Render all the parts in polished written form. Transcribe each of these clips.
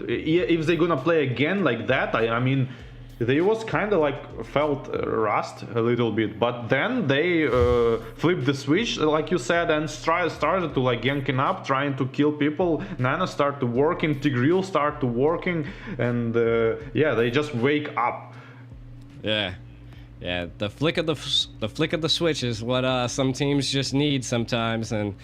if they're gonna play again like that, I mean, they was kind of like felt rust a little bit, but then they flipped the switch, like you said, and started to like ganking up, trying to kill people. Nana start to working, Tigreal start to working, and yeah, they just wake up. Yeah. Yeah, the flick of the switch is what some teams just need sometimes, and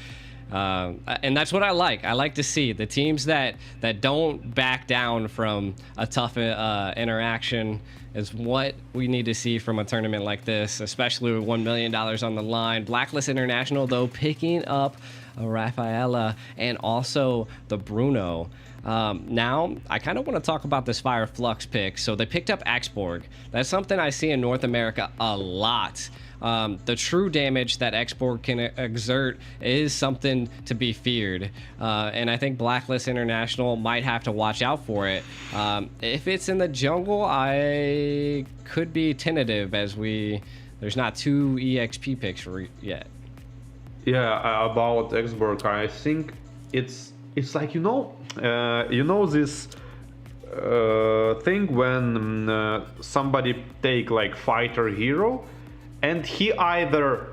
that's what I like. I like to see the teams that don't back down from a tough interaction is what we need to see from a tournament like this, especially with $1 million on the line. Blacklist International, though, picking up a Rafaela and also the Bruno. Now, I kind of want to talk about this Fire Flux pick. So they picked up Exborg. That's something I see in North America a lot. The true damage that Exborg can exert is something to be feared. And I think Blacklist International might have to watch out for it. If it's in the jungle, I could be tentative as there's not 2 EXP picks yet. Yeah, about Exborg, I think it's like, you know this thing when somebody take like fighter hero and he either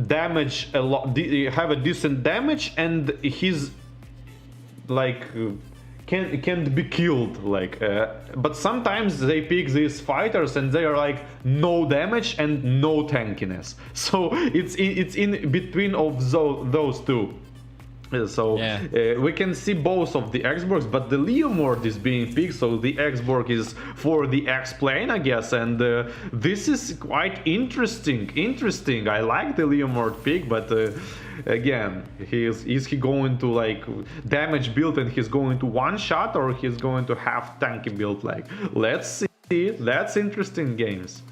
damage a lot, have a decent damage, and he's like can be killed, like but sometimes they pick these fighters and they are like no damage and no tankiness, so it's in between of those two. So yeah. We can see both of the Exborgs, but the Leomord is being picked, so the Exborg is for the X-Plane, I guess, and this is quite interesting. I like the Leomord pick, but again, is he going to like damage build and he's going to one-shot, or he's going to have tanky build? Like, let's see. That's interesting games.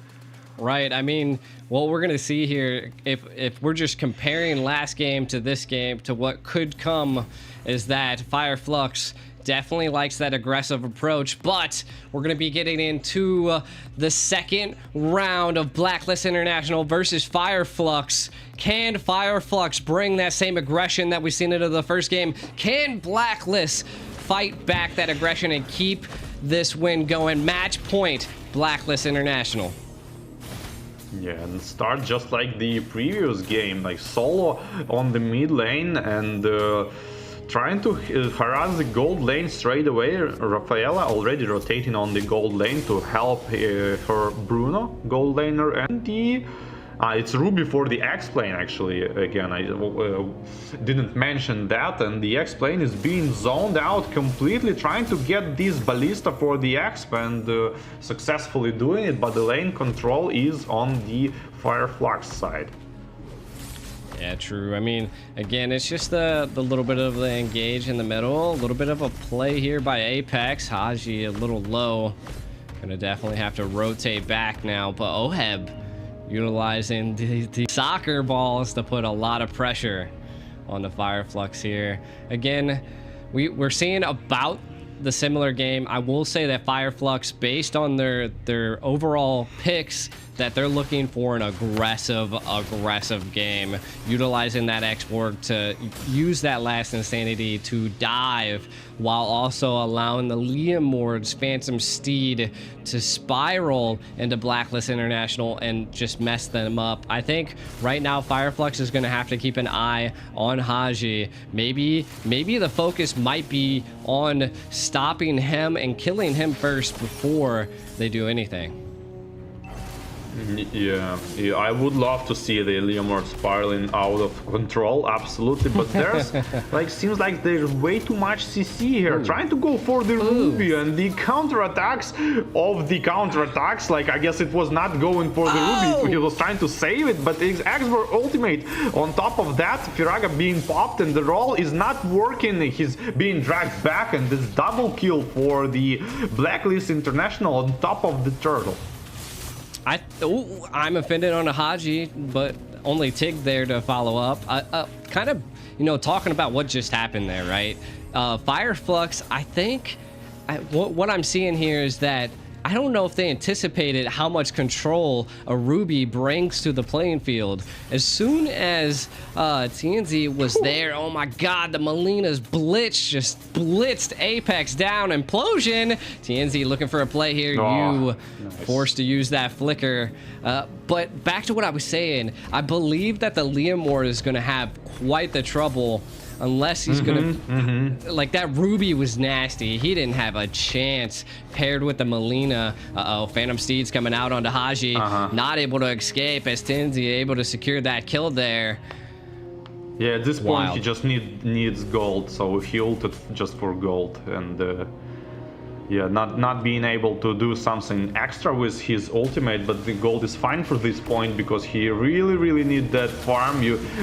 Right. I mean, what we're going to see here, if we're just comparing last game to this game to what could come, is that Fire Flux definitely likes that aggressive approach, but we're going to be getting into the second round of Blacklist International versus Fire Flux. Can Fire Flux bring that same aggression that we've seen into the first game? Can Blacklist fight back that aggression and keep this win going? Match point, Blacklist International. Yeah, and start just like the previous game, like solo on the mid lane and trying to harass the gold lane straight away. Rafaela already rotating on the gold lane to help her Bruno, gold laner, and the it's Ruby for the X-Plane, actually. Again, I didn't mention that, and the X-Plane is being zoned out completely, trying to get this Ballista for the X, and successfully doing it, but the lane control is on the Fire Flux side. Yeah, true. I mean, again, it's just the little bit of the engage in the middle, a little bit of a play here by Apex. Haji a little low. Gonna definitely have to rotate back now, but Oheb utilizing the soccer balls to put a lot of pressure on the Fire Flux here. Again, we're seeing about the similar game. I will say that Fire Flux, based on their overall picks, that they're looking for an aggressive game, utilizing that Exborg to use that last insanity to dive, while also allowing the Leomord's Phantom Steed to spiral into Blacklist International and just mess them up. I think right now Fire Flux is going to have to keep an eye on Haji. Maybe the focus might be on stopping him and killing him first before they do anything. Yeah, I would love to see the Leomord spiraling out of control, absolutely, but there's like, seems like there's way too much CC here. Ooh. Trying to go for the Ruby and the counterattacks of the counterattacks. Like, I guess it was not going for the Ruby, he was trying to save it, but it's Exborg ultimate. On top of that, Firaga being popped and the roll is not working. He's being dragged back, and this double kill for the Blacklist International on top of the turtle. I'm offended on a Haji, but only Tig there to follow up. Kind of, talking about what just happened there, right? Fire Flux, I think what I'm seeing here is that I don't know if they anticipated how much control a Ruby brings to the playing field. As soon as TNZ was there, oh my god, the Molina's blitz just blitzed Apex down. Implosion. TNZ looking for a play here. Nice. Forced to use that flicker. But back to what I was saying, I believe that the Leomord is going to have quite the trouble unless he's gonna like that Ruby was nasty. He didn't have a chance paired with the Molina. Phantom Steed's coming out onto Haji, not able to escape as Tinzy able to secure that kill there. Yeah, at this point he just needs gold, so he ulted just for gold, and yeah, not being able to do something extra with his ultimate, but the gold is fine for this point because he really need that farm.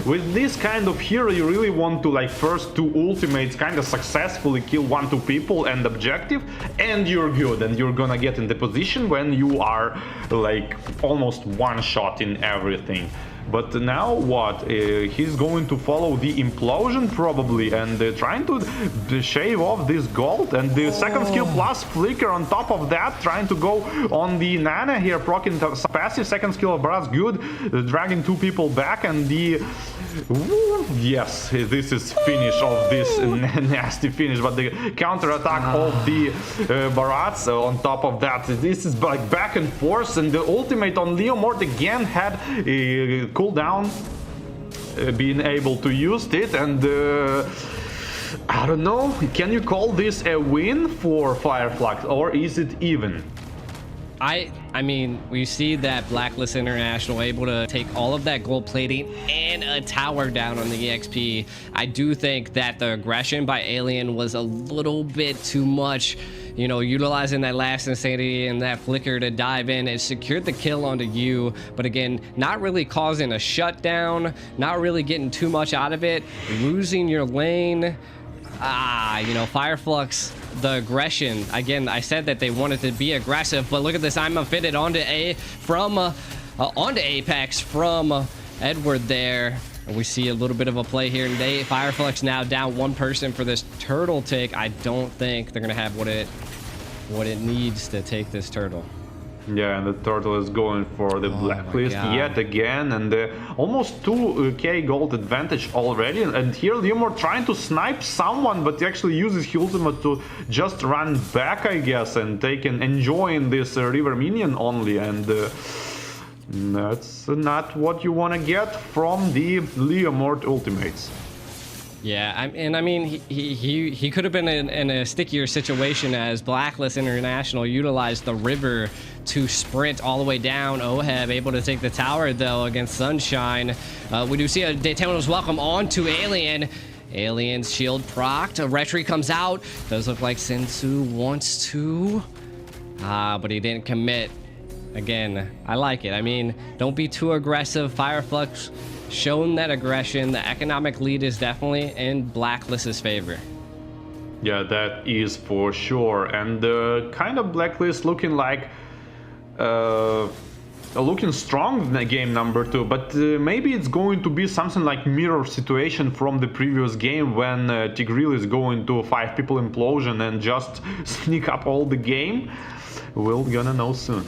With this kind of hero, you really want to, like, first 2 ultimates kind of successfully kill 1-2 people and objective, and you're good, and you're gonna get in the position when you are like almost one shot in everything. But now what? He's going to follow the implosion probably, and trying to shave off this gold, and the second skill plus flicker on top of that, trying to go on the Nana here, proccing some passive. Second skill of Brass good, dragging 2 people back, and the yes, this is finish of this nasty finish, but the counter attack of the Barats on top of that, this is like back and forth, and the ultimate on Leomord again had a cooldown, being able to use it, and I don't know, can you call this a win for FLUX, or is it even? I mean, we see that BLACKLIST International able to take all of that gold plating and a tower down on the EXP. I do think that the aggression by Alien was a little bit too much. You know, utilizing that last insanity and that flicker to dive in, it secured the kill onto you, but again, not really causing a shutdown, not really getting too much out of it, losing your lane. You know, FLUX, the aggression. Again, I said that they wanted to be aggressive, but look at this. I'm fitted onto onto Apex from Edward there. And we see a little bit of a play here today. FLUX now down 1 person for this turtle take. I don't think they're gonna have what it needs to take this turtle. Yeah, and the turtle is going for the blacklist yet again, and almost 2k gold advantage already. And here Leomord trying to snipe someone, but he actually uses his ultimate to just run back, I guess, and enjoying this river minion only. And that's not what you want to get from the Leomord ultimates. Yeah, I mean, he could have been in a stickier situation as BLACKLIST International utilized the river to sprint all the way down. Oheb able to take the tower, though, against Sunshine. We do see a Daytona's welcome onto Alien. Alien's shield procced. A retreat comes out. Does look like Sensu wants to. But he didn't commit. Again, I like it. I mean, don't be too aggressive. FLUX shown that aggression. The economic lead is definitely in BLACKLIST's favor. Yeah, that is for sure. And kind of BLACKLIST looking like looking strong in the game number 2, but maybe it's going to be something like mirror situation from the previous game when Tigreal is going to 5 people implosion and just sneak up all the game. We're gonna know soon.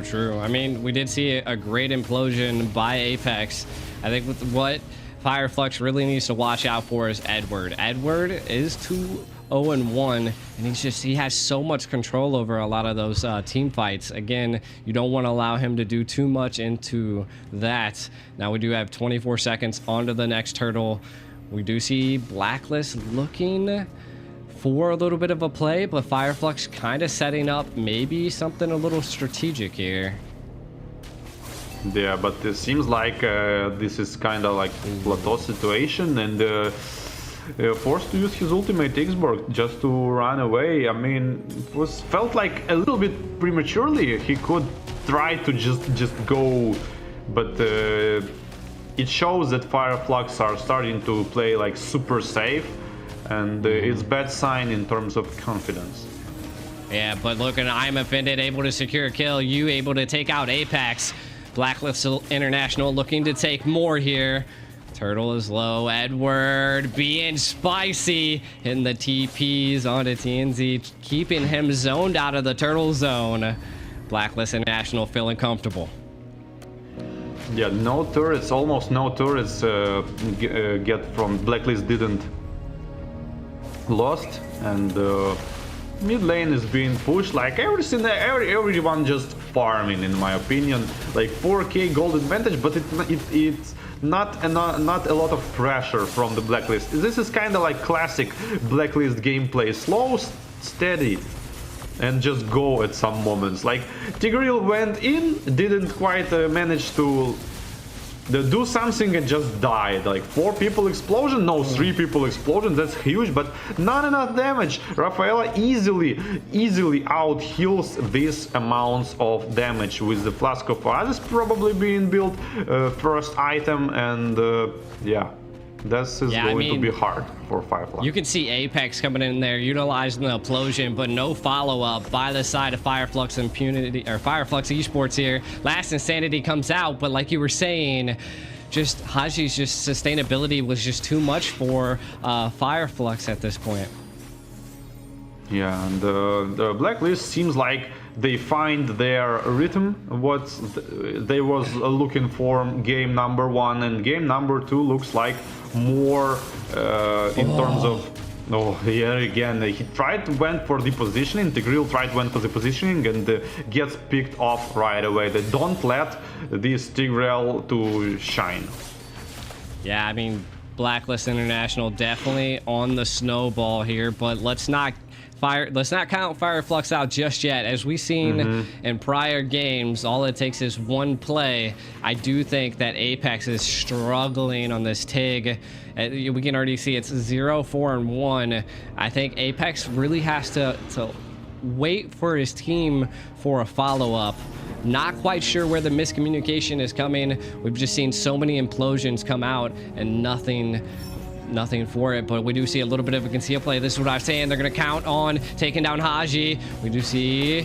True. I mean, we did see a great implosion by Apex. I think with what FLUX really needs to watch out for is Edward. Edward is 2-0-1, and he has so much control over a lot of those team fights. Again, you don't want to allow him to do too much into that. Now we do have 24 seconds onto the next turtle. We do see BLACKLIST looking for a little bit of a play, but FLUX kind of setting up maybe something a little strategic here. Yeah, but it seems like this is kind of like plateau situation, and forced to use his ultimate Xborg just to run away. I mean, it felt like a little bit prematurely. He could try to just go, but it shows that FLUX are starting to play like super safe. And it's bad sign in terms of confidence. Yeah, but look, and I'm offended, able to secure a kill. You able to take out Apex. BLACKLIST International looking to take more here. Turtle is low. Edward being spicy, hitting the TPs onto TNZ, keeping him zoned out of the turtle zone. Blacklist International feeling comfortable. Yeah, no turrets, almost no turrets get from Blacklist didn't lost, and mid lane is being pushed like everyone just farming, in my opinion. Like 4k gold advantage, but it's not a lot of pressure from the Blacklist. This is kind of like classic Blacklist gameplay, slow, steady, and just go at some moments. Like Tigreal went in, didn't quite manage to do something and just died. Like 4 people explosion, no, 3 people explosion, that's huge, but not enough damage. Rafaela easily out heals these amounts of damage with the Flask of Oasis probably being built first item, and yeah. This is going to be hard for Fireflux. You can see Apex coming in there, utilizing the implosion, but no follow-up by the side of Fireflux Impunity, or Fireflux Esports here. Last Insanity comes out, but like you were saying, just Haji's sustainability was just too much for Fireflux at this point. Yeah, and the Blacklist seems like they find their rhythm, what they was looking for game number 1, and game number 2 looks like more in terms of... Oh, here again, he went for the positioning, Tigreal went for the positioning, and gets picked off right away. They don't let this Tigreal to shine. Yeah, I mean, Blacklist International definitely on the snowball here, but let's not count Fireflux out just yet. As we've seen in prior games, all it takes is one play. I do think that Apex is struggling on this TIG. We can already see it's 0-4-1. I think Apex really has to wait for his team for a follow-up. Not quite sure where the miscommunication is coming. We've just seen so many implosions come out and nothing for it, but we do see a little bit of a conceal play. This is what I'm saying. They're going to count on taking down Haji. We do see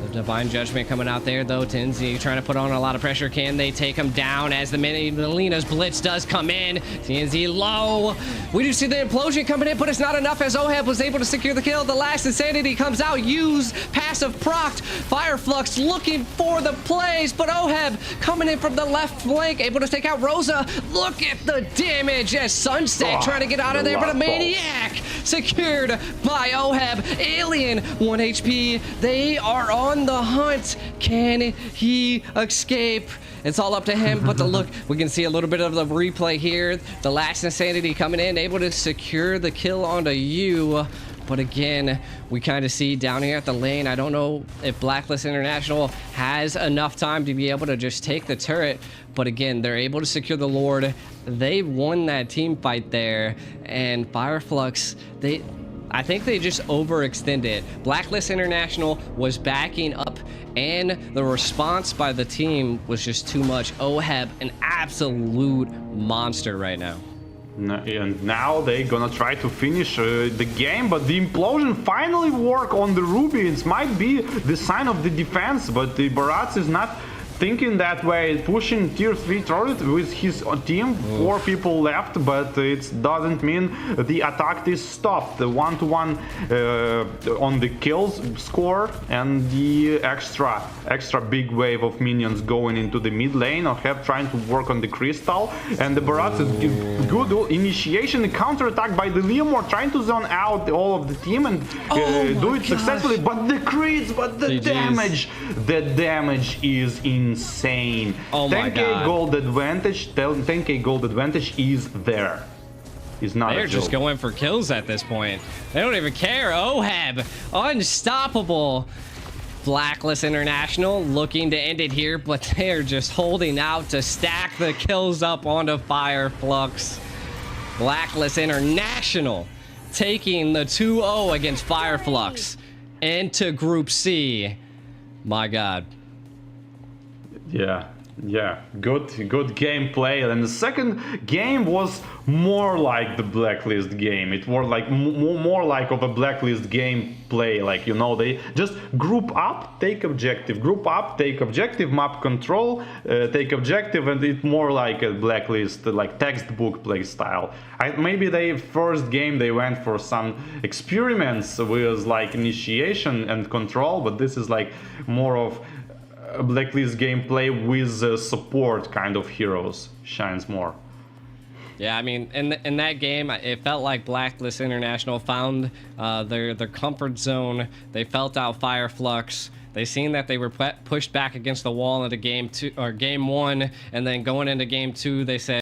the Divine Judgment coming out there, though. TNZ trying to put on a lot of pressure. Can they take him down as the Melina's Blitz does come in? TNZ low. We do see the implosion coming in, but it's not enough as Oheb was able to secure the kill. The Last Insanity comes out. Use passive procced. Fireflux looking for the plays, but Oheb coming in from the left flank, able to take out Rosa. Look at the damage as Sunset trying to get out of there, but a Maniac secured by Oheb. Alien 1 HP. They are on the hunt. Can he escape? It's all up to him, but look, we can see a little bit of the replay here. The Last Insanity coming in, able to secure the kill onto you. But again, we kind of see down here at the lane, I don't know if Blacklist International has enough time to be able to just take the turret. But again, they're able to secure the Lord. They won that team fight there. And Fireflux, I think they just overextended. Blacklist International was backing up, and the response by the team was just too much. Oheb, an absolute monster right now. And now they're gonna try to finish the game, but the implosion finally work on the Ruby. It might be the sign of the defense, but the Barats is not thinking that way, pushing tier 3 turret with his team. 4 people left, but it doesn't mean the attack is stopped. The 1-to-1 on the kills score, and the extra big wave of minions going into the mid lane. Oheb trying to work on the crystal, and the Barats is good initiation, counter attack by the Leomore, trying to zone out all of the team and do it successfully. But the crits, but the damage is insane. 10k gold advantage. 10k gold advantage is there. Is not. They're just going for kills at this point. They don't even care. Oheb, unstoppable. Blacklist International looking to end it here, but they're just holding out to stack the kills up onto Fireflux. Blacklist International taking the 2-0 against Fireflux into Group C. My God. Yeah. Yeah, good gameplay. And the second game was more like the Blacklist game. It was like more like of a Blacklist gameplay. Like, you know, they just group up, take objective, group up, take objective, map control, take objective, and it's more like a Blacklist, like textbook play style. Maybe they first game they went for some experiments with like initiation and control, but this is like more of Blacklist gameplay with support kind of heroes shines more. Yeah, I mean, in that game, it felt like Blacklist International found their comfort zone. They felt out Fire FLUX. They seen that they were pushed back against the wall into game 1, and then going into game 2, they said,